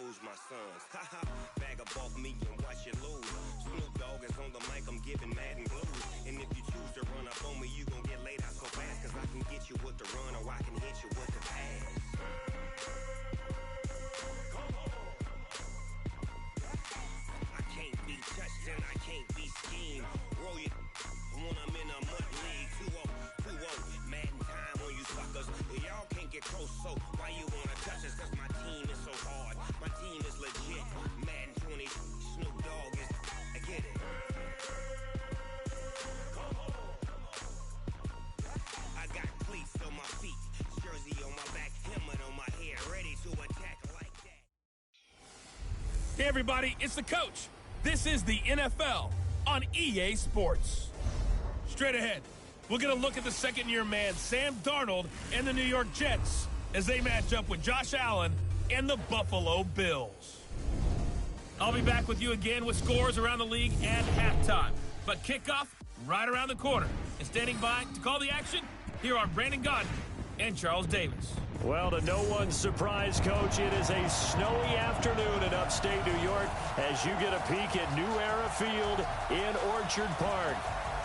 lose my sons. Haha, bag up off me and watch you lose. Snoop Dogg is on the mic, I'm giving Madden blues. And if you choose to run up on me, you gon' get laid out so fast. Cause I can get you with the run or I can hit you with the pass. I can't be touched and I can't be schemed. Roll you when I'm in a mud league. 2-0, 2-0, Madden time on you suckers. Y'all can't get close, so why you wanna touch us? Cause my team is so hard, my team is legit. Madden 20, Snoop Dogg is, I get it. I got cleats on my feet, jersey on my back, helmet on my head, ready to attack like that. Hey everybody, it's the coach. This is the NFL on EA Sports. Straight ahead, we're going to look at the second-year man, Sam Darnold, and the New York Jets as they match up with Josh Allen and the Buffalo Bills. I'll be back with you again with scores around the league at halftime. But kickoff right around the corner. And standing by to call the action, here are Brandon Gaudin and Charles Davis. Well, to no one's surprise, Coach, it is a snowy afternoon in upstate New York as you get a peek at New Era Field in Orchard Park.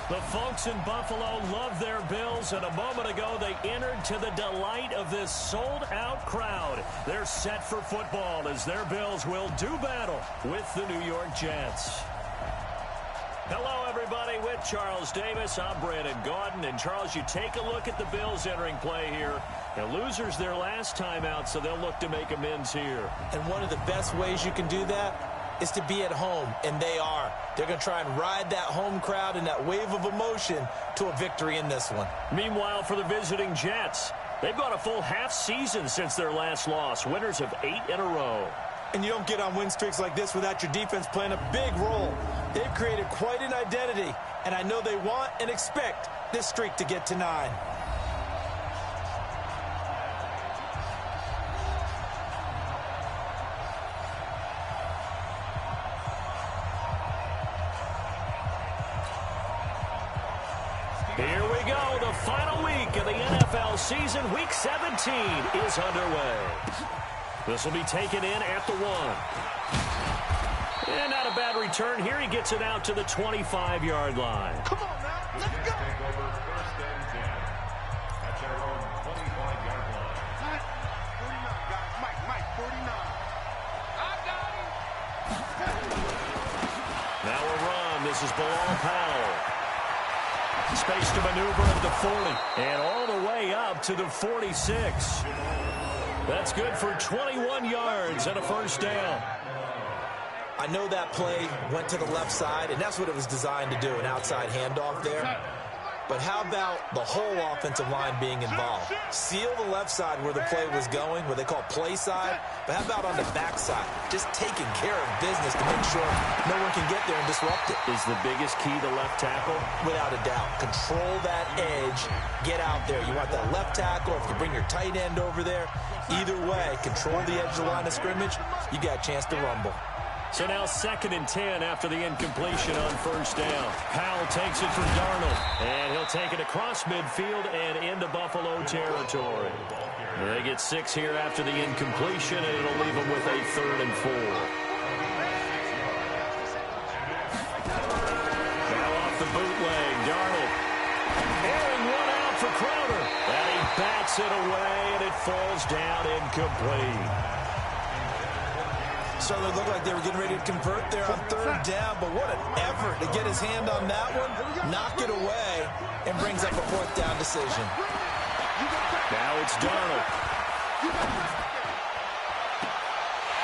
The folks in Buffalo love their Bills, and a moment ago they entered to the delight of this sold-out crowd. They're set for football as their Bills will do battle with the New York Jets. Hello, everybody, with Charles Davis. I'm Brandon Gaudin. And, Charles, you take a look at the Bills entering play here. The losers their last time out, so they'll look to make amends here. And one of the best ways you can do that is to be at home, and they are. They're going to try and ride that home crowd and that wave of emotion to a victory in this one. Meanwhile, for the visiting Jets, they've gone a full half season since their last loss, winners of 8 in a row. And you don't get on win streaks like this without your defense playing a big role. They've created quite an identity, and I know they want and expect this streak to get to 9. Here we go, the final week of the NFL season. Week 17 is underway. This will be taken in at the 1. And not a bad return here. He gets it out to the 25-yard line. Come on now, let's go. Take over first and 10. At your own 25-yard line. 49, guys. Mike, 49. I got him. Now a run. This is Bilal Powell. Space to maneuver at the 40. And all the way up to the 46. That's good for 21 yards and a first down. I know that play went to the left side, and that's what it was designed to do, an outside handoff there. But how about the whole offensive line being involved? Seal the left side where the play was going, what they call play side, but how about on the back side? Just taking care of business to make sure no one can get there and disrupt it. Is the biggest key the left tackle? Without a doubt. Control that edge. Get out there. You want that left tackle, if you bring your tight end over there. Either way, control the edge of the line of scrimmage, you got a chance to rumble. So now 2nd and 10 after the incompletion on first down. Powell takes it for Darnold, and he'll take it across midfield and into Buffalo territory. They get 6 here after the incompletion, and it'll leave them with a 3rd and 4. Now off the bootleg, Darnold. Airing one out for Crowder. And he bats it away, and it falls down incomplete. So they looked like they were getting ready to convert there on 3rd down, but what an effort to get his hand on that one, knock it away, and brings up a 4th down decision. Now it's Darnold.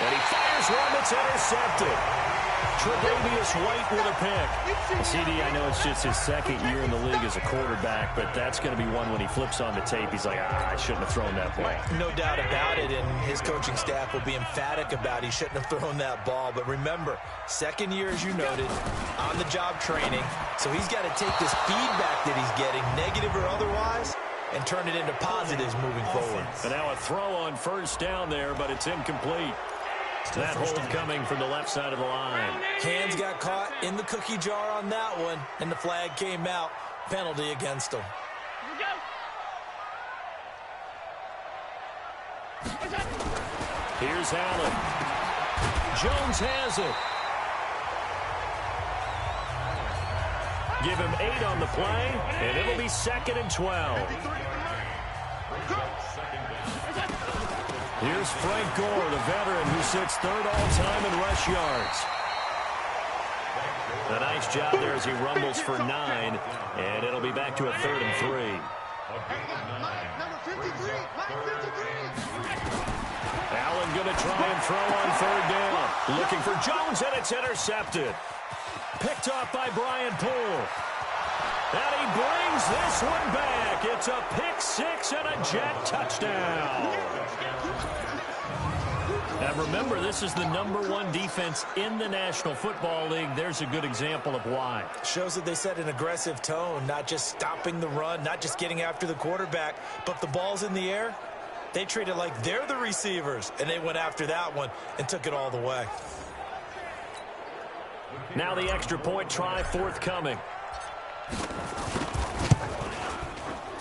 And he fires one that's intercepted. Tre'Davious White with a pick. CD, I know it's just his 2nd year in the league as a quarterback, but that's going to be one when he flips on the tape, he's like, I shouldn't have thrown that ball. No doubt about it, and his coaching staff will be emphatic about he shouldn't have thrown that ball. But remember, 2nd year, as you noted, on-the-job training, so he's got to take this feedback that he's getting, negative or otherwise, and turn it into positives moving forward. And now a throw on first down there, but it's incomplete. That hold coming from the left side of the line. Hands got caught in the cookie jar on that one, and the flag came out. Penalty against him. Here's Allen. Jones has it. Give him 8 on the play, and it'll be 2nd and 12. Here's Frank Gore, the veteran who sits 3rd all-time in rush yards. A nice job there as he rumbles for 9, and it'll be back to a 3rd and 3. Allen going to try and throw on 3rd down. Looking for Jones, and it's intercepted. Picked off by Brian Poole. And he brings this one back. It's a pick 6 and a Jet touchdown. Now remember, this is the #1 defense in the National Football League. There's a good example of why. Shows that they set an aggressive tone, not just stopping the run, not just getting after the quarterback, but the ball's in the air. They treat it like they're the receivers, and they went after that one and took it all the way. Now the extra point try forthcoming.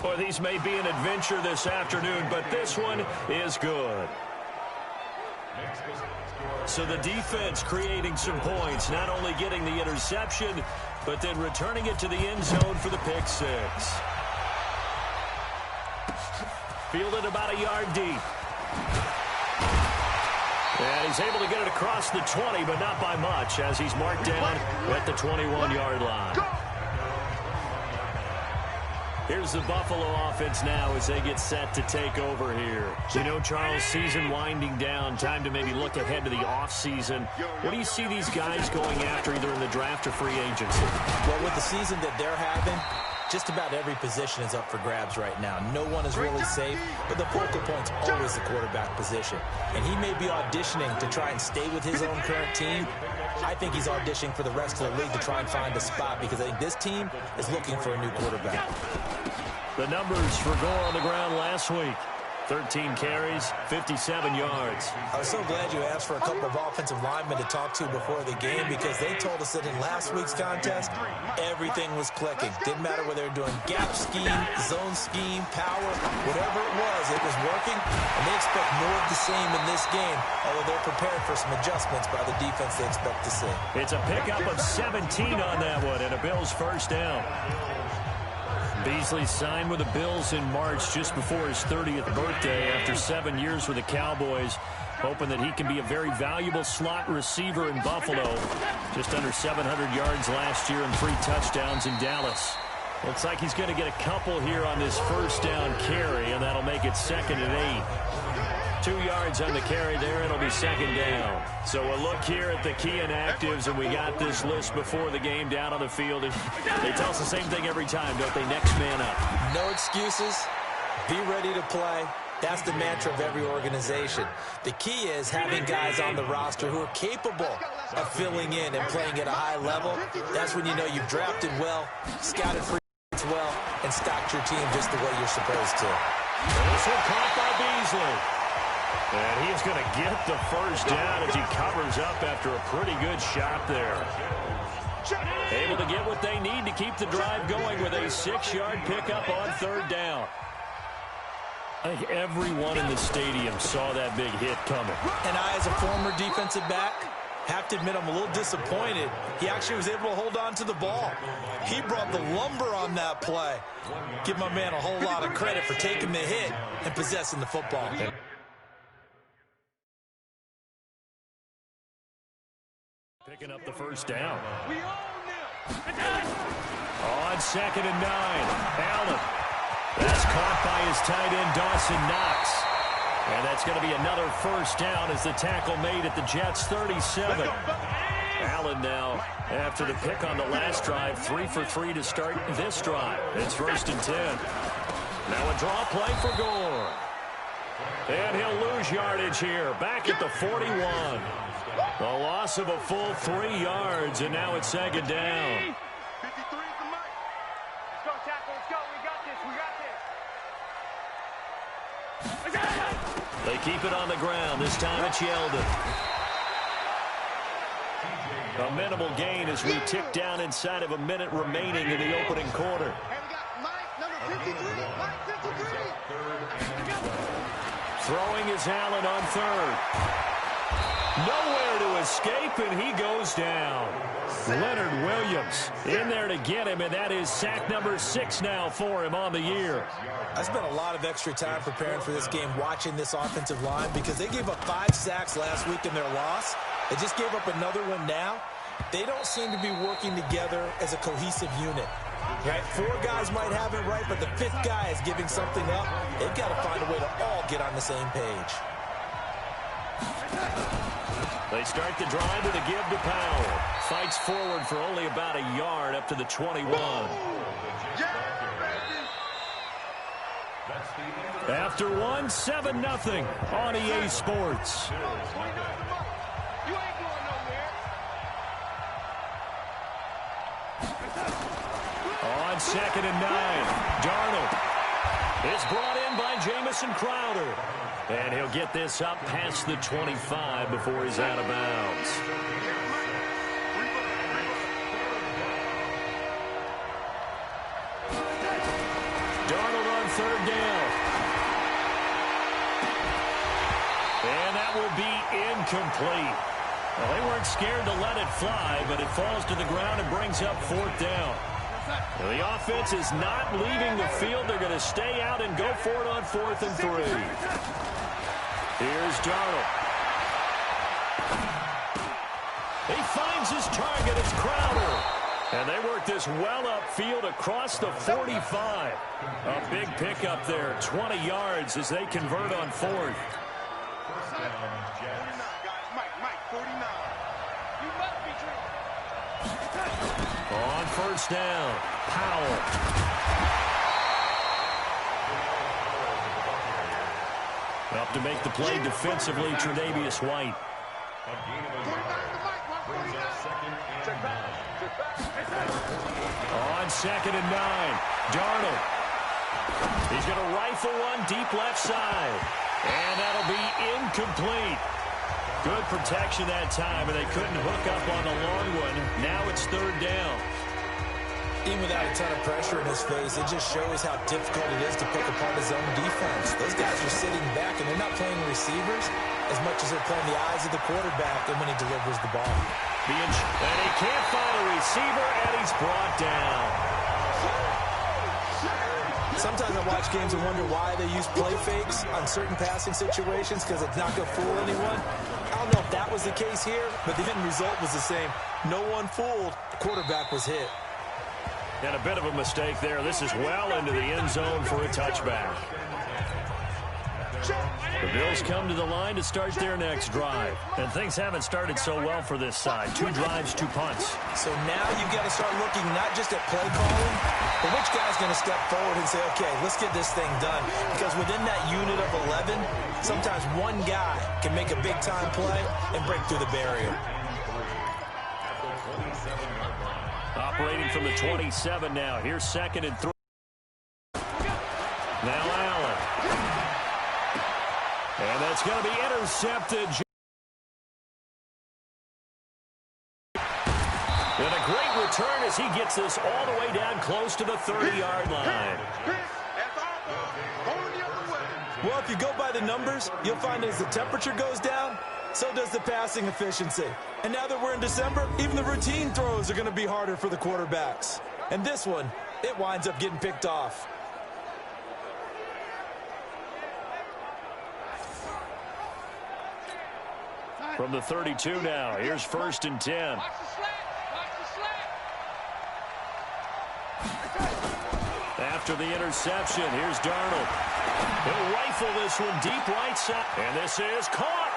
Boy, these may be an adventure this afternoon, but this one is good. So the defense creating some points, not only getting the interception, but then returning it to the end zone for the pick 6. Fielded about a yard deep. And he's able to get it across the 20, but not by much, as he's marked down at the 21-yard line. Here's the Buffalo offense now as they get set to take over here. You know, Charles, season winding down, time to maybe look ahead to the offseason. What do you see these guys going after either in the draft or free agency? Well, with the season that they're having, just about every position is up for grabs right now. No one is really safe, but the focal point's always the quarterback position. And he may be auditioning to try and stay with his own current team. I think he's auditioning for the rest of the league to try and find a spot because I think this team is looking for a new quarterback. The numbers for Gore on the ground last week. 13 carries, 57 yards. I was so glad you asked for a couple of offensive linemen to talk to before the game because they told us that in last week's contest, everything was clicking. Didn't matter whether they were doing gap scheme, zone scheme, power, whatever it was working. And they expect more of the same in this game, although they're prepared for some adjustments by the defense they expect to see. It's a pickup of 17 on that one and a Bills first down. Beasley signed with the Bills in March just before his 30th birthday after 7 years with the Cowboys, hoping that he can be a very valuable slot receiver in Buffalo. Just under 700 yards last year and 3 touchdowns in Dallas. Looks like he's going to get a couple here on this first down carry, and that'll make it 2nd and 8. 2 yards on the carry there, it'll be 2nd down. So a look here at the key inactives, and we got this list before the game down on the field. They tell us the same thing every time, don't they? Next man up. No excuses. Be ready to play. That's the mantra of every organization. The key is having guys on the roster who are capable of filling in and playing at a high level. That's when you know you've drafted well, scouted free well, and stocked your team just the way you're supposed to. This one caught by Beasley. And he is going to get the first down as he covers up after a pretty good shot there. Able to get what they need to keep the drive going with a 6-yard pickup on 3rd down. I think everyone in the stadium saw that big hit coming. And I, as a former defensive back, have to admit I'm a little disappointed. He actually was able to hold on to the ball. He brought the lumber on that play. Give my man a whole lot of credit for taking the hit and possessing the football. Picking up the first down. On 2nd and 9. Allen. That's caught by his tight end, Dawson Knox. And that's going to be another first down as the tackle made at the Jets' 37. Allen now, after the pick on the last drive, 3 for 3 to start this drive. It's 1st and 10. Now a draw play for Gore. And he'll lose yardage here, back at the 41. The loss of a full 3 yards, and now it's 2nd down. 53 is the mic. Let's go, tackle. Let's go. We got this. They keep it on the ground. This time it's Yeldon. A minimal gain as we tick down inside of a minute remaining in the opening quarter. And we got Mike, number 53. Mike 53. Throwing is Allen on 3rd. Nowhere to escape, and he goes down. Leonard Williams in there to get him, and that is sack number 6 now for him on the year. I spent a lot of extra time preparing for this game watching this offensive line because they gave up 5 sacks last week in their loss. They just gave up another one now. They don't seem to be working together as a cohesive unit. Right? 4 guys might have it right, but the 5th guy is giving something up. They've got to find a way to all get on the same page. They start the drive with a give to Powell. Fights forward for only about a yard up to the 21. After one, 7-0 on EA Sports. On 2nd and 9, Darnold is brought in by Jamison Crowder. And he'll get this up past the 25 before he's out of bounds. Darnold on 3rd down. And that will be incomplete. Well, they weren't scared to let it fly, but it falls to the ground and brings up 4th down. Well, the offense is not leaving the field. They're going to stay out and go for it on 4th and 3. Here's Darnold. He finds his target. It's Crowder. And they work this well upfield across the 45. A big pickup there, 20 yards as they convert on 4th. On 1st down, Powell. Up to make the play defensively, Tre'Davious White. On 2nd and 9, Darnold. He's going to rifle one deep left side. And that'll be incomplete. Good protection that time, and they couldn't hook up on the long one. Now it's 3rd down. Even without a ton of pressure in his face, it just shows how difficult it is to pick apart his own defense. Those guys are sitting back, and they're not playing receivers as much as they're playing the eyes of the quarterback and when he delivers the ball. And he can't find a receiver, and he's brought down. Sometimes I watch games and wonder why they use play fakes on certain passing situations because it's not going to fool anyone. I don't know if that was the case here, but the end result was the same. No one fooled. The quarterback was hit. And a bit of a mistake there. This is well into the end zone for a touchback. The Bills come to the line to start their next drive. And things haven't started so well for this side. 2 drives, 2 punts. So now you've got to start looking not just at play calling, but which guy's going to step forward and say, okay, let's get this thing done. Because within that unit of 11, sometimes one guy can make a big-time play and break through the barrier. Operating from the 27 now. Here's 2nd and 3. Now Allen. And that's going to be intercepted. And a great return as he gets this all the way down close to the 30-yard line. Well, if you go by the numbers, you'll find as the temperature goes down, so does the passing efficiency. And now that we're in December, even the routine throws are going to be harder for the quarterbacks. And this one, it winds up getting picked off. From the 32 now, here's 1st and 10. After the interception, here's Darnold. He'll rifle this one deep right side. And this is caught.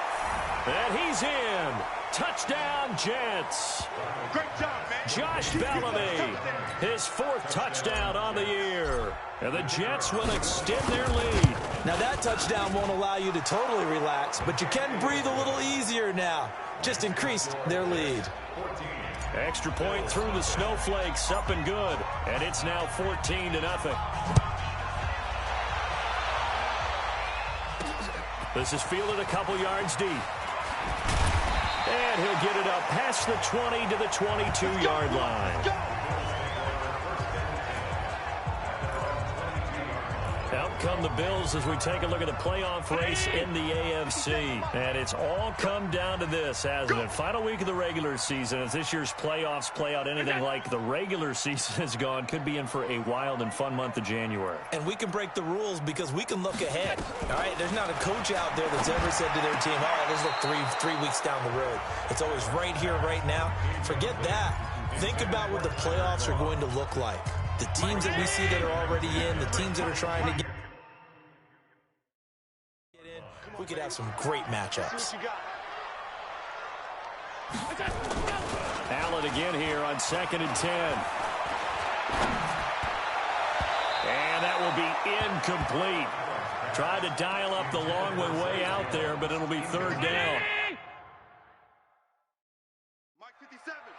And he's in. Touchdown, Jets. Great job, man. Josh Bellamy, his 4th touchdown on the year. And the Jets will extend their lead. Now that touchdown won't allow you to totally relax, but you can breathe a little easier now. Just increased their lead. Extra point through the snowflakes, up and good. And it's now 14-0. This is fielded a couple yards deep. And he'll get it up past the 20 to the 22-yard line. Out come the Bills as we take a look at the playoff race in the AFC. And it's all come down to this, hasn't it? Final week of the regular season. As this year's playoffs play out anything like the regular season has gone, could be in for a wild and fun month of January. And we can break the rules because we can look ahead. All right, there's not a coach out there that's ever said to their team, all right, let's look three weeks down the road. It's always right here, right now. Forget that. Think about what the playoffs are going to look like. The teams that we see that are already in, the teams that are trying to get in, we could have some great matchups. Allen again here on 2nd and 10. And that will be incomplete. Tried to dial up the long way out there, but it'll be 3rd down.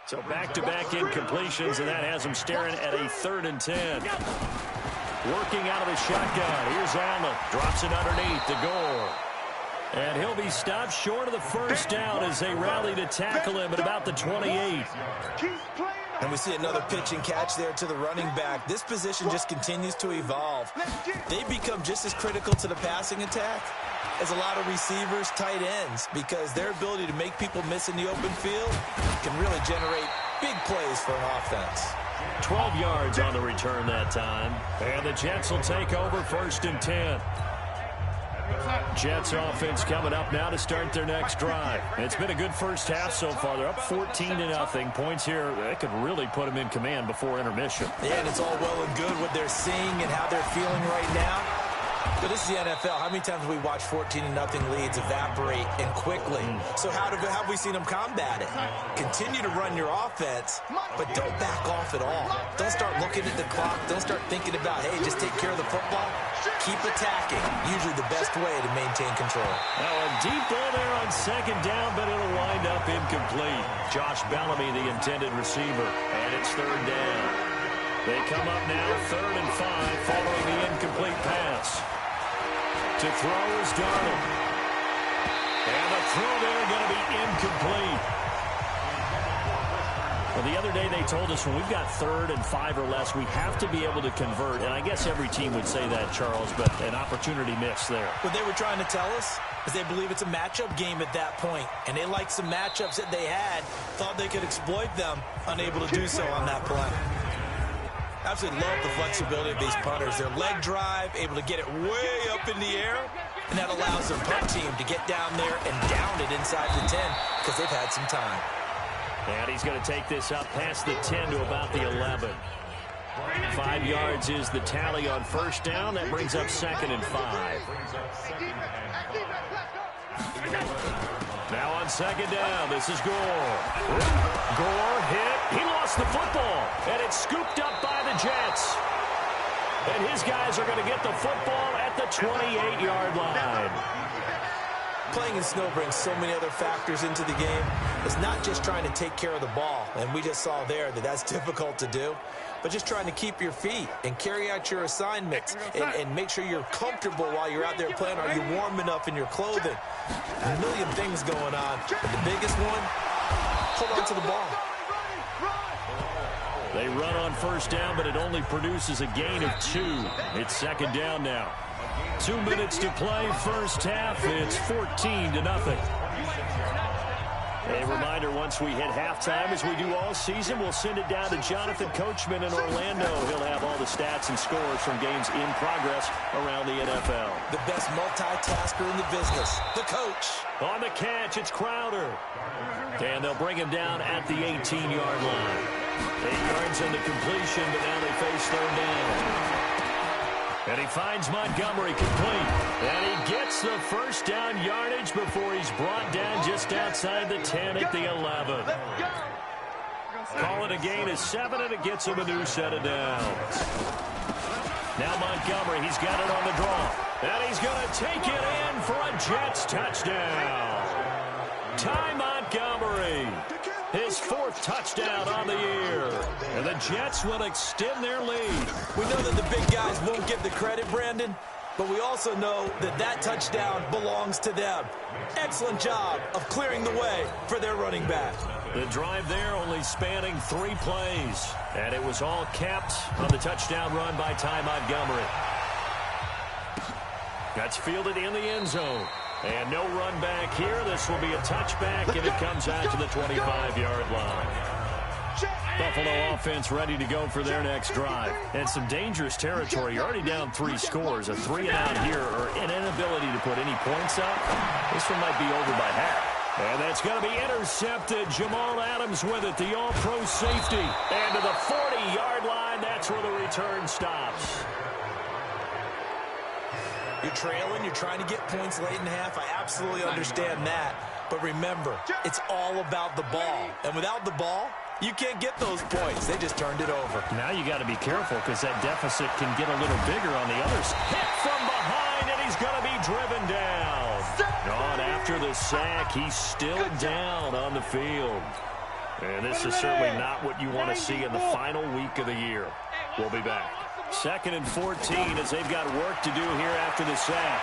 So back-to-back incompletions, and that has him staring at a 3rd and 10. Working out of the shotgun. Here's Allen. Drops it underneath to Gore. And he'll be stopped short of the 1st down as they rally to tackle him at about the 28. And we see another pitch and catch there to the running back. This position just continues to evolve. They become just as critical to the passing attack as a lot of receivers, tight ends, because their ability to make people miss in the open field can really generate big plays for an offense. 12 yards on the return that time. And the Jets will take over 1st and 10. Jets offense coming up now to start their next drive. It's been a good first half so far. They're up 14-0. Points here, they could really put them in command before intermission. Yeah, and it's all well and good what they're seeing and how they're feeling right now. But this is the NFL. How many times have we watched 14-0 leads evaporate and quickly? So how have we seen them combat it? Continue to run your offense, but don't back off at all. Don't start looking at the clock. Don't start thinking about, hey, just take care of the football. Keep attacking. Usually the best way to maintain control. Now a deep ball there on 2nd down, but it'll wind up incomplete. Josh Bellamy, the intended receiver, and it's 3rd down. They come up now 3rd and 5 following the incomplete pass. To throw is Darnold. And the throw there going to be incomplete. Well, the other day they told us when we've got 3rd and 5 or less, we have to be able to convert. And I guess every team would say that, Charles, but an opportunity missed there. What they were trying to tell us is they believe it's a matchup game at that point. And they liked some matchups that they had, thought they could exploit them, unable to do so on that play. Absolutely love the flexibility of these punters. Their leg drive, able to get it way up in the air, and that allows their punt team to get down there and down it inside the 10 because they've had some time. And he's going to take this up past the 10 to about the 11. 5 yards is the tally on 1st down. That brings up 2nd and 5. Now on 2nd down, this is Gore. Gore hit. He lost the football, and it's scooped up by the Jets. And his guys are going to get the football at the 28-yard line. Playing in snow brings so many other factors into the game. It's not just trying to take care of the ball, and we just saw there that that's difficult to do, but just trying to keep your feet and carry out your assignments and make sure you're comfortable while you're out there playing. Are you warm enough in your clothing? A million things going on, but the biggest one, hold on to the ball. They run on 1st down, but it only produces a gain of 2. It's 2nd down now. 2 minutes to play, 1st half. It's 14-0. A reminder, once we hit halftime, as we do all season, we'll send it down to Jonathan Coachman in Orlando. He'll have all the stats and scores from games in progress around the NFL. The best multitasker in the business, the coach. On the catch, it's Crowder. And they'll bring him down at the 18-yard line. 8 yards on the completion, but now they face 3rd down. And he finds Montgomery complete. And he gets the 1st down yardage before he's brought down just outside the 10 at the 11. Call it a gain of 7, and it gets him a new set of downs. Now Montgomery, he's got it on the draw. And he's going to take it in for a Jets touchdown. Ty Montgomery, his 4th touchdown on the year. And the Jets will extend their lead. We know that the big guys won't get the credit, Brandon, but we also know that that touchdown belongs to them. Excellent job of clearing the way for their running back. The drive there only spanning 3 plays. And it was all capped on the touchdown run by Ty Montgomery. That's fielded in the end zone. And no run back here. This will be a touchback, and it comes out to the 25-yard line. Buffalo offense ready to go for their next drive. And some dangerous territory. You're already down 3 scores. A 3-and-out here or an inability to put any points up. This one might be over by half. And that's going to be intercepted. Jamal Adams with it, the all-pro safety. And to the 40-yard line, that's where the return stops. You're trailing, you're trying to get points late in half. I absolutely understand that. But remember, it's all about the ball. And without the ball, you can't get those points. They just turned it over. Now you got to be careful because that deficit can get a little bigger on the others. Hit from behind, and he's going to be driven down. On after the sack, he's still down on the field. And this is certainly not what you want to see in the final week of the year. We'll be back. 2nd and 14 as they've got work to do here after the sack.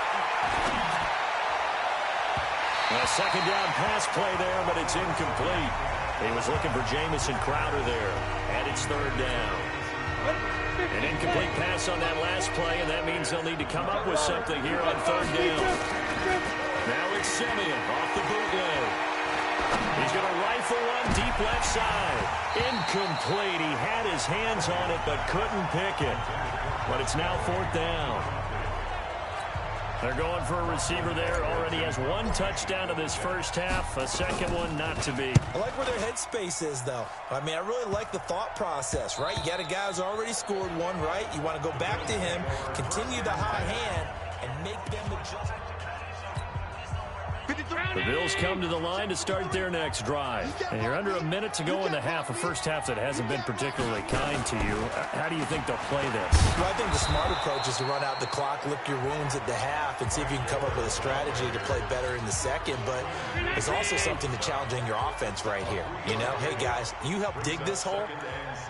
A second down pass play there, but it's incomplete. He was looking for Jamison Crowder there, and it's 3rd down. An incomplete pass on that last play, and that means they'll need to come up with something here on 3rd down. Now it's Simeon off the bootleg. He's going to rifle one deep left side. Incomplete. He had his hands on it but couldn't pick it. But it's now 4th down. They're going for a receiver there. Already has 1 touchdown to this first half. A second one not to be. I like where their headspace is, though. I mean, I really like the thought process, right? You got a guy who's already scored one, right? You want to go back to him, continue the hot hand, and make them adjust. The Bills come to the line to start their next drive. And you're under a minute to go in the half, a first half that hasn't been particularly kind to you. How do you think they'll play this? Well, I think the smart approach is to run out the clock, lick your wounds at the half, and see if you can come up with a strategy to play better in the second. But there's also something to challenging your offense right here. You know, hey, guys, you help dig this hole.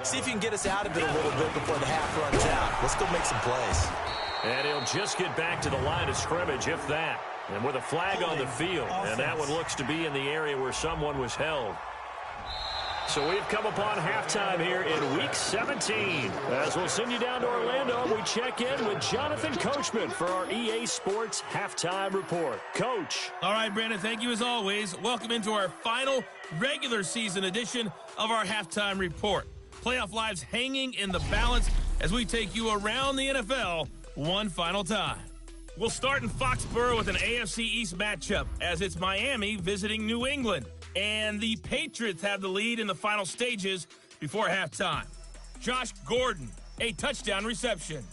See if you can get us out of it a little bit before the half runs out. Let's go make some plays. And he'll just get back to the line of scrimmage, if that. And with a flag on the field, and that one looks to be in the area where someone was held. So we've come upon halftime here in Week 17. As we'll send you down to Orlando, we check in with Jonathan Coachman for our EA Sports Halftime Report. Coach. All right, Brandon, thank you as always. Welcome into our final regular season edition of our Halftime Report. Playoff lives hanging in the balance as we take you around the NFL one final time. We'll start in Foxborough with an AFC East matchup as it's Miami visiting New England. And the Patriots have the lead in the final stages before halftime. Josh Gordon, a touchdown reception.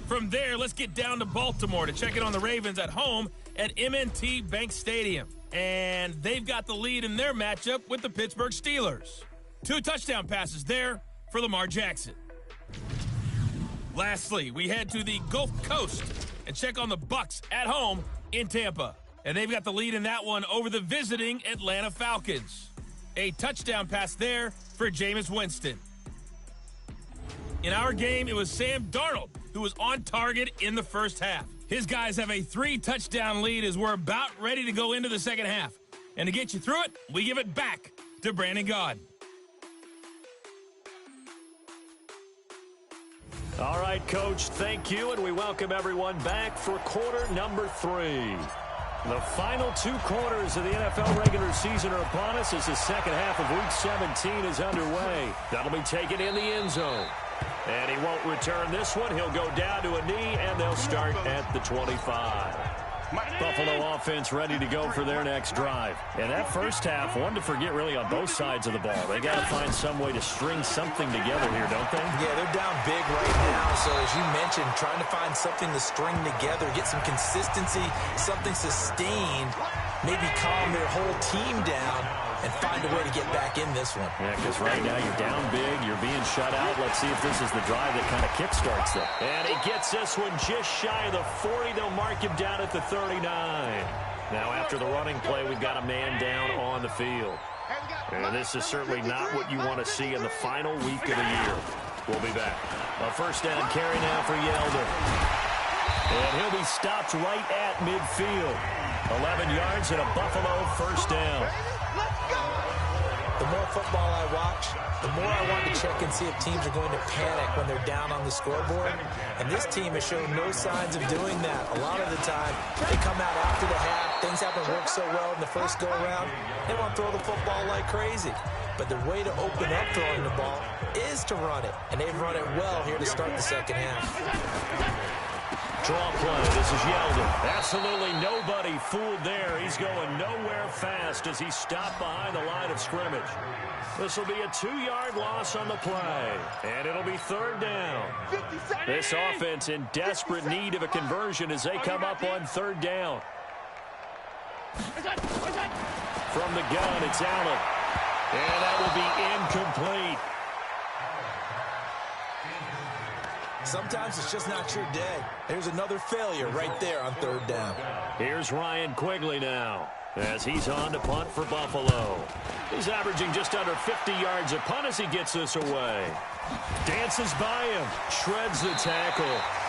From there, let's get down to Baltimore to check in on the Ravens at home at M&T Bank Stadium. And they've got the lead in their matchup with the Pittsburgh Steelers. 2 touchdown passes there for Lamar Jackson. Lastly, we head to the Gulf Coast and check on the Bucs at home in Tampa. And they've got the lead in that one over the visiting Atlanta Falcons. A touchdown pass there for Jameis Winston. In our game, it was Sam Darnold who was on target in the first half. His guys have a 3-touchdown lead as we're about ready to go into the second half. And to get you through it, we give it back to Brandon Gaudin. All right, Coach, thank you, and we welcome everyone back for quarter number 3. The final 2 quarters of the NFL regular season are upon us as the second half of Week 17 is underway. That'll be taken in the end zone. And he won't return this one. He'll go down to a knee, and they'll start at the 25. Buffalo offense ready to go for their next drive. And that first half, one to forget really on both sides of the ball. They got to find some way to string something together here, don't they? Yeah, they're down big right now. So as you mentioned, trying to find something to string together, get some consistency, something sustained, maybe calm their whole team down and find a way to get back in this one. Yeah, because right now you're down big, you're being shut out. Let's see if this is the drive that kind of kickstarts them. And he gets this one just shy of the 40. They'll mark him down at the 39. Now after the running play, we've got a man down on the field. And this is certainly not what you want to see in the final week of the year. We'll be back. A first down carry now for Yeldon. And he'll be stopped right at midfield. 11 yards and a Buffalo first down. The more football I watch, the more I want to check and see if teams are going to panic when they're down on the scoreboard. And this team has shown no signs of doing that. A lot of the time, they come out after the half. Things haven't worked so well in the first go-around. They want to throw the football like crazy. But the way to open up throwing the ball is to run it. And they've run it well here to start the second half. Draw play. This is Yeldon. Absolutely nobody fooled there. He's going nowhere fast as he's stopped behind the line of scrimmage. This will be a 2-yard loss on the play, and it'll be third down. This offense in desperate need of a conversion as they come up on third down. From the gun, it's Allen. And that will be incomplete. Sometimes it's just not your day. There's another failure right there on third down. Here's Ryan Quigley now as he's on to punt for Buffalo. He's averaging just under 50 yards a punt as he gets this away. Dances by him, shreds the tackle.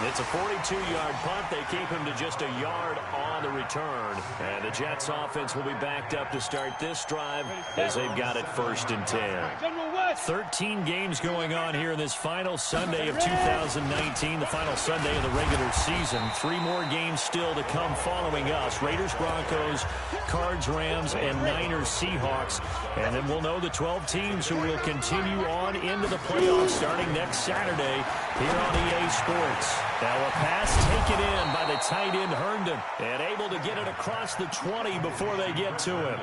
It's a 42-yard punt. They keep him to just a yard on the return. And the Jets offense will be backed up to start this drive as they've got it 1st and 10. 13 games going on here in this final Sunday of 2019, the final Sunday of the regular season. 3 more games still to come following us. Raiders, Broncos, Cards, Rams, and Niners, Seahawks. And then we'll know the 12 teams who will continue on into the playoffs starting next Saturday here on EA Sports. Now a pass taken in by the tight end Herndon and able to get it across the 20 before they get to him.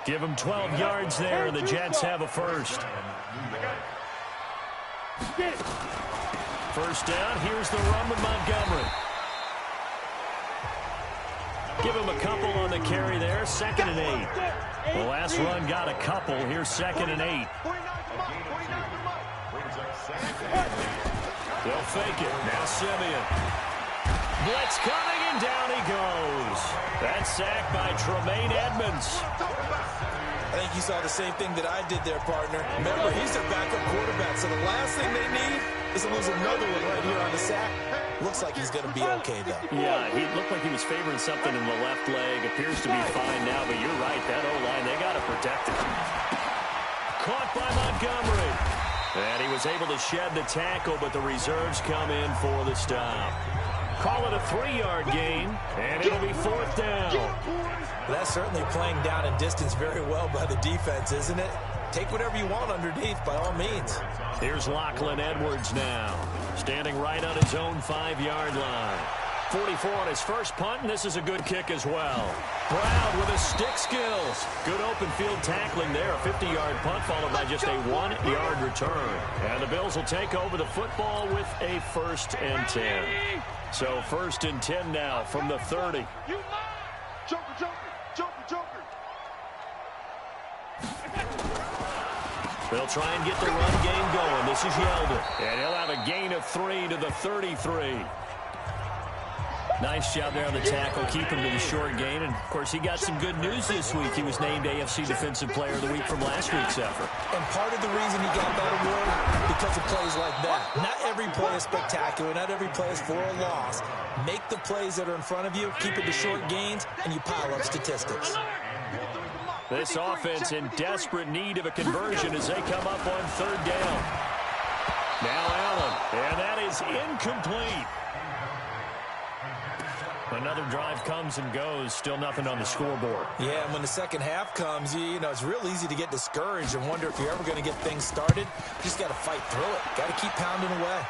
Give him 12 yards there, and the Jets have a first. First down, here's the run with Montgomery. Give him a couple on the carry there, 2nd and 8. The last run got a couple, here's 2nd and 8. They'll fake it. Now Simeon. Blitz coming, and down he goes. That's sacked by Tremaine Edmonds. I think you saw the same thing that I did there, partner. Remember, he's their backup quarterback, so the last thing they need is to lose another one right here on the sack. Looks like he's going to be okay, though. Yeah, he looked like he was favoring something in the left leg. Appears to be fine now, but you're right. That O-line, they got to protect it. Caught by Montgomery. And he was able to shed the tackle, but the reserves come in for the stop. Call it a 3-yard gain, and it'll be 4th down. That's certainly playing down in distance very well by the defense, isn't it? Take whatever you want underneath, by all means. Here's Lachlan Edwards now, standing right on his own 5-yard line. 44 on his first punt, and this is a good kick as well. Brown with his stick skills. Good open field tackling there. A 50-yard punt followed by just a 1-yard return. And the Bills will take over the football with a 1st and 10. So 1st and 10 now from the 30. They'll try and get the run game going. This is Yeldon. And he'll have a gain of 3 to the 33. Nice job there on the tackle, keep him to the short gain. And, of course, he got some good news this week. He was named AFC Defensive Player of the Week from last week's effort. And part of the reason he got that award, because of plays like that. Not every play is spectacular. Not every play is for a loss. Make the plays that are in front of you, keep it to short gains, and you pile up statistics. This offense in desperate need of a conversion as they come up on 3rd down. Now Allen, and that is incomplete. Another drive comes and goes. Still nothing on the scoreboard. Yeah, and when the second half comes, you know, it's real easy to get discouraged and wonder if you're ever going to get things started. You just got to fight through it. Got to keep pounding away.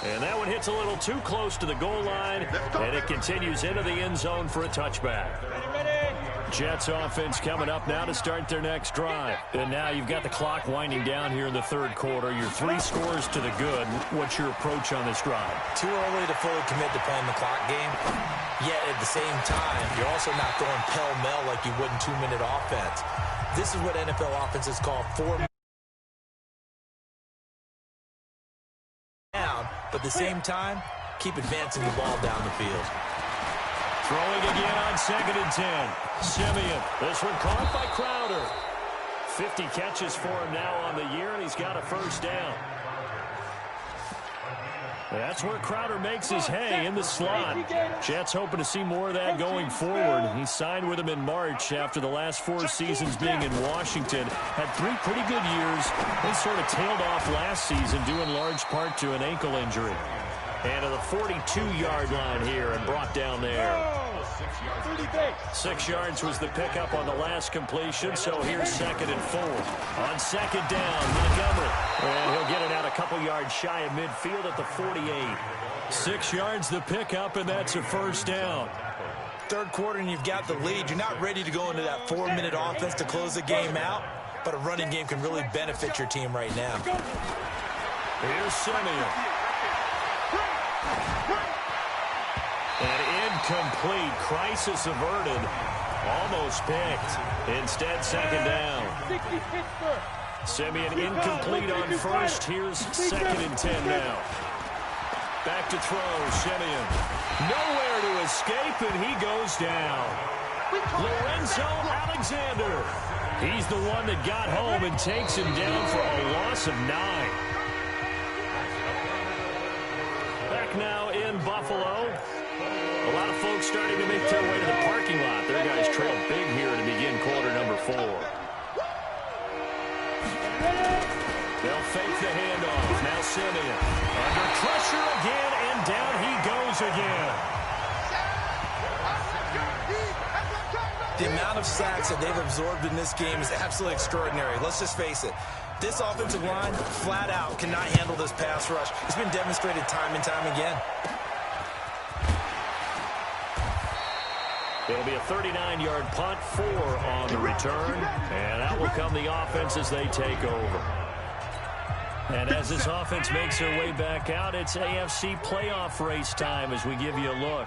And that one hits a little too close to the goal line, and it continues into the end zone for a touchback. Jets offense coming up now to start their next drive. And now you've got the clock winding down here in the 3rd quarter. You're 3 scores to the good. What's your approach on this drive? Too early to fully commit to playing the clock game. Yet at the same time, you're also not going pell-mell like you would in 2-minute offense. This is what NFL offenses call 4 down, but at the same time, keep advancing the ball down the field. Throwing again on 2nd and 10. Simeon. This one caught by Crowder. 50 catches for him now on the year, and he's got a 1st down. That's where Crowder makes his hay in the slot. Jets hoping to see more of that going forward. He signed with them in March after the last 4 seasons being in Washington. Had 3 pretty good years. Then sort of tailed off last season due in large part to an ankle injury. And to the 42-yard line here and brought down there. 6 yards was the pickup on the last completion, so here's 2nd and 4. On 2nd down, Montgomery. And he'll get it out a couple yards shy of midfield at the 48. 6 yards the pickup, and that's a 1st down. 3rd quarter and you've got the lead. You're not ready to go into that 4-minute offense to close the game out, but a running game can really benefit your team right now. Here's Simeon. And incomplete. Crisis averted. Almost picked. Instead, 2nd down. Simeon incomplete on 1st. Here's 2nd and 10 now. Back to throw. Simeon. Nowhere to escape, and he goes down. Lorenzo Alexander. He's the one that got home and takes him down for a loss of 9. Back now in Buffalo. A lot of folks starting to make their way to the parking lot. Their guys trailed big here to begin quarter number 4. They'll fake the handoff. Now Simeon. Under pressure again, and down he goes again. The amount of sacks that they've absorbed in this game is absolutely extraordinary. Let's just face it. This offensive line, flat out, cannot handle this pass rush. It's been demonstrated time and time again. It'll be a 39-yard punt, 4 on the return, and out will come the offense as they take over. And as this offense makes their way back out, it's AFC playoff race time as we give you a look.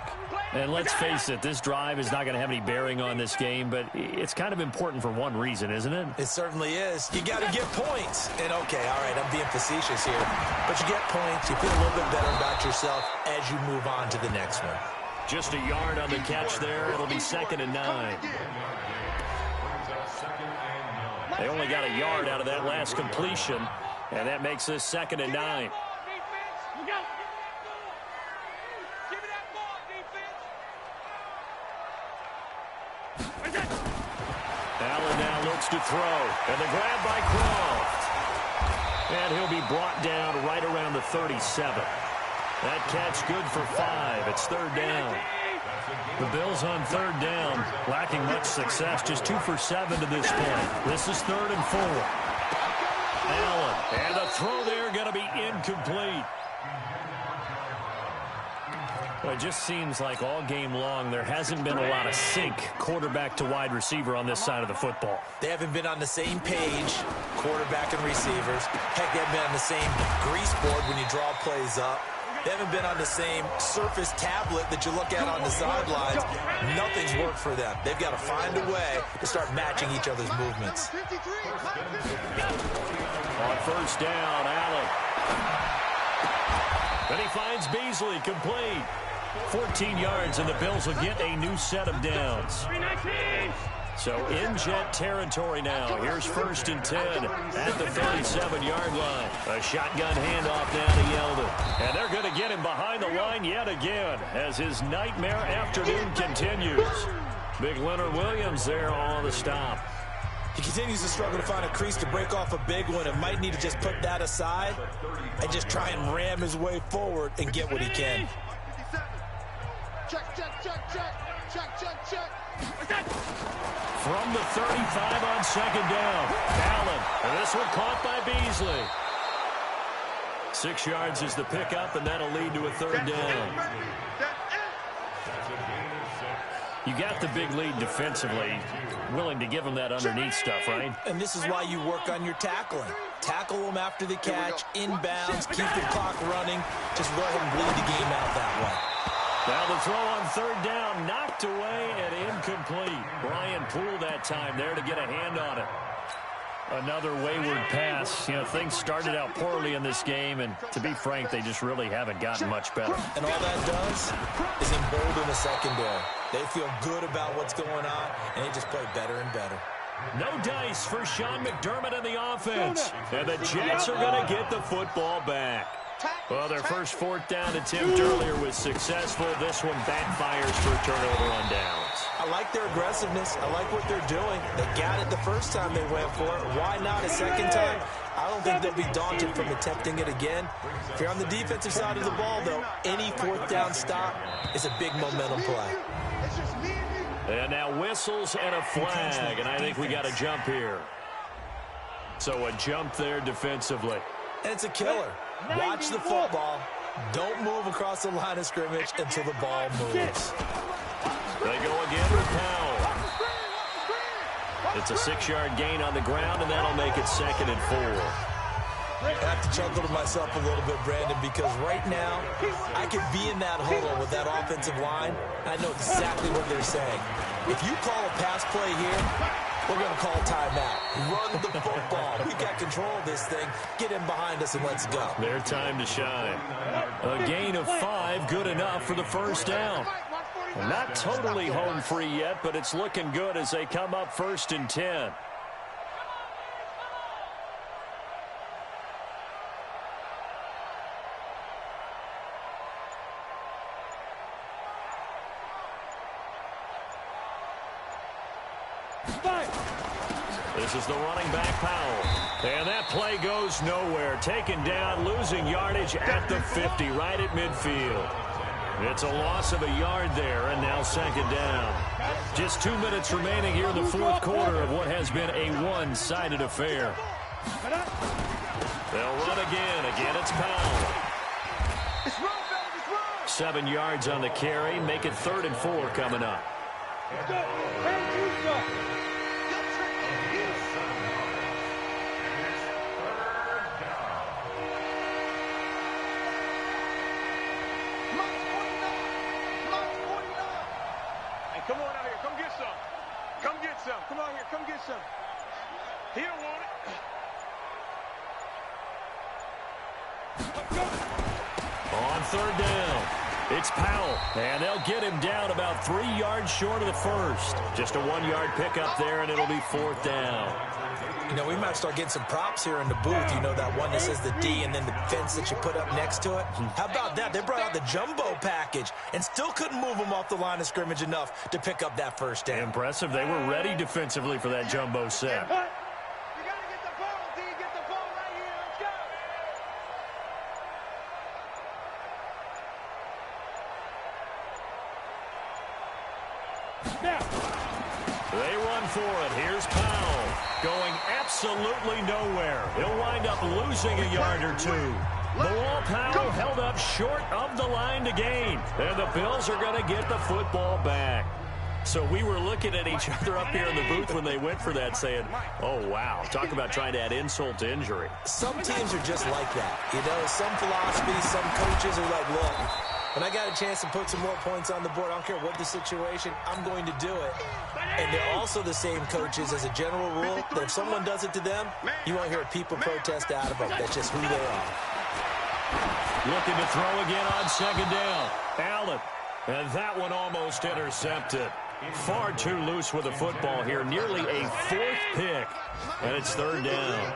And let's face it, this drive is not going to have any bearing on this game, but it's kind of important for one reason, isn't it? It certainly is. You got to get points. And, okay, all right, I'm being facetious here. But you get points, you feel a little bit better about yourself as you move on to the next one. Just a yard on the catch there. It'll be 2nd and 9. They only got a yard out of that last completion, and that makes this 2nd and 9. Allen now looks to throw, and the grab by Croft. And he'll be brought down right around the 37. That catch good for 5. It's 3rd down. The Bills on 3rd down, lacking much success, just 2 for 7 to this point. This is 3rd and 4. Allen, and the throw there going to be incomplete. Well, it just seems like all game long there hasn't been a lot of sync quarterback to wide receiver on this side of the football. They haven't been on the same page, quarterback and receivers. Heck, they haven't been on the same grease board when you draw plays up. They haven't been on the same surface tablet that you look at on the sidelines. Nothing's worked for them. They've got to find a way to start matching each other's movements. On 1st down, Allen. Then he finds Beasley, complete. 14 yards, and the Bills will get a new set of downs. So in Jet territory now. Here's 1st and 10 at the 37-yard line. A shotgun handoff now to Yeldon. And they're going to get him behind the line yet again as his nightmare afternoon continues. Big Leonard Williams there on the stop. He continues to struggle to find a crease to break off a big one and might need to just put that aside and just try and ram his way forward and get what he can. Check, check, check, check. Check, check, check. From the 35 on 2nd down. Allen. And this one caught by Beasley. 6 yards is the pickup, and that'll lead to a 3rd down. You got the big lead defensively. Willing to give them that underneath stuff, right? And this is why you work on your tackling. Tackle them after the catch, inbounds, keep the clock running. Just go ahead and bleed the game out that way. Now the throw on 3rd down, knocked away and incomplete. Brian Poole that time there to get a hand on it. Another wayward pass. You know, things started out poorly in this game, and to be frank, they just really haven't gotten much better. And all that does is embolden the secondary. They feel good about what's going on, and they just play better and better. No dice for Sean McDermott and the offense. And the Jets are going to get the football back. Well, their first fourth down attempt earlier was successful. This one backfires for a turnover on downs. I like their aggressiveness. I like what they're doing. They got it the first time they went for it. Why not a second time? I don't think they'll be daunted from attempting it again. If you're on the defensive side of the ball, though, any fourth down stop is a big momentum play. And now whistles and a flag, and I think we got a jump here. So a jump there defensively. And it's a killer. Watch the football. Don't move across the line of scrimmage until the ball moves. They go again with Powell. It's a 6-yard gain on the ground, and that'll make it 2nd and 4. I have to chuckle to myself a little bit, Brandon, because right now I could be in that huddle with that offensive line, and I know exactly what they're saying. If you call a pass play here, we're going to call timeout. Run the football. We got control of this thing. Get in behind us and let's go. Their time to shine. A gain of 5, good enough for the first down. Not totally home free yet, but it's looking good as they come up 1st and 10. This is the running back, Powell. And that play goes nowhere. Taken down, losing yardage at the 50, right at midfield. It's a loss of a yard there, and now 2nd down. Just 2 minutes remaining here in the 4th quarter of what has been a one-sided affair. They'll run again. Again, it's Powell. 7 yards on the carry. Make it 3rd and 4 coming up. Come on out here. Come get some. Come get some. Come out here. Come get some. He don't want it. On 3rd down, it's Powell. And they'll get him down about 3 yards short of the first. Just a 1-yard pickup there, and it'll be 4th down. You know, we might start getting some props here in the booth. You know, that one that says the D and then the fence that you put up next to it. How about that? They brought out the jumbo package and still couldn't move them off the line of scrimmage enough to pick up that first down. Impressive. They were ready defensively for that jumbo set. You got to get the ball, D. Get the ball right here. Let's go. They run for it. Here's Powell going absolutely nowhere. He'll wind up losing a yard or 2. The ball, Powell held up short of the line to gain. And the Bills are going to get the football back. So we were looking at each other up here in the booth when they went for that saying, oh, wow, talk about trying to add insult to injury. Some teams are just like that. You know, some philosophies, some coaches are like, look, when I got a chance to put some more points on the board, I don't care what the situation, I'm going to do it. And they're also the same coaches as a general rule that if someone does it to them, you won't hear people protest out of them. That's just who they are. Looking to throw again on 2nd down. Allen. And that one almost intercepted. Far too loose with the football here. Nearly a 4th pick. And it's 3rd down.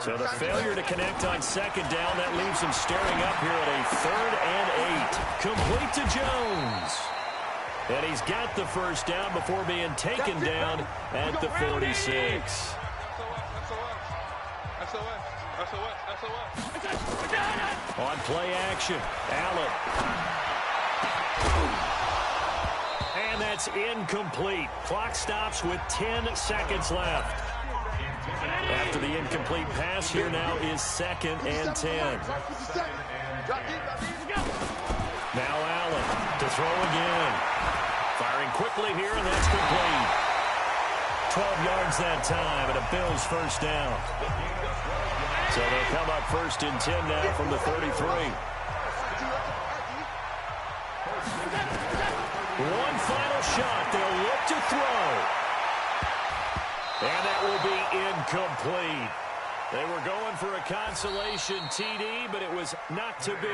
So the failure to connect on 2nd down, that leaves him staring up here at a 3rd and 8. Complete to Jones. And he's got the first down before being taken down at the 46. On play action, Allen. And that's incomplete. Clock stops with 10 seconds left. After the incomplete pass, here now is 2nd and 10. Now Allen to throw again. Firing quickly here, and that's complete. 12 yards that time, and a Bills first down. So they'll come up 1st and 10 now from the 33. One final shot. They'll look to throw. And that will be incomplete. They were going for a consolation TD, but it was not to be.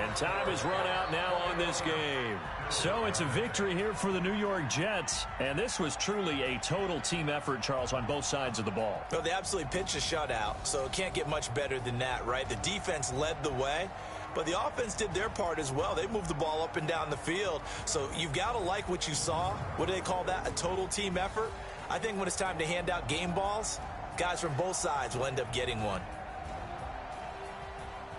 And time has run out now on this game. So it's a victory here for the New York Jets. And this was truly a total team effort, Charles, on both sides of the ball. Well, they absolutely pitched a shutout, so it can't get much better than that, right? The defense led the way, but the offense did their part as well. They moved the ball up and down the field. So you've got to like what you saw. What do they call that? A total team effort? I think when it's time to hand out game balls, guys from both sides will end up getting one.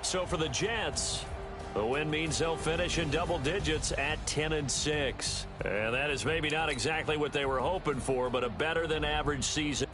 So for the Jets, the win means they'll finish in double digits at 10-6. And that is maybe not exactly what they were hoping for, but a better than average season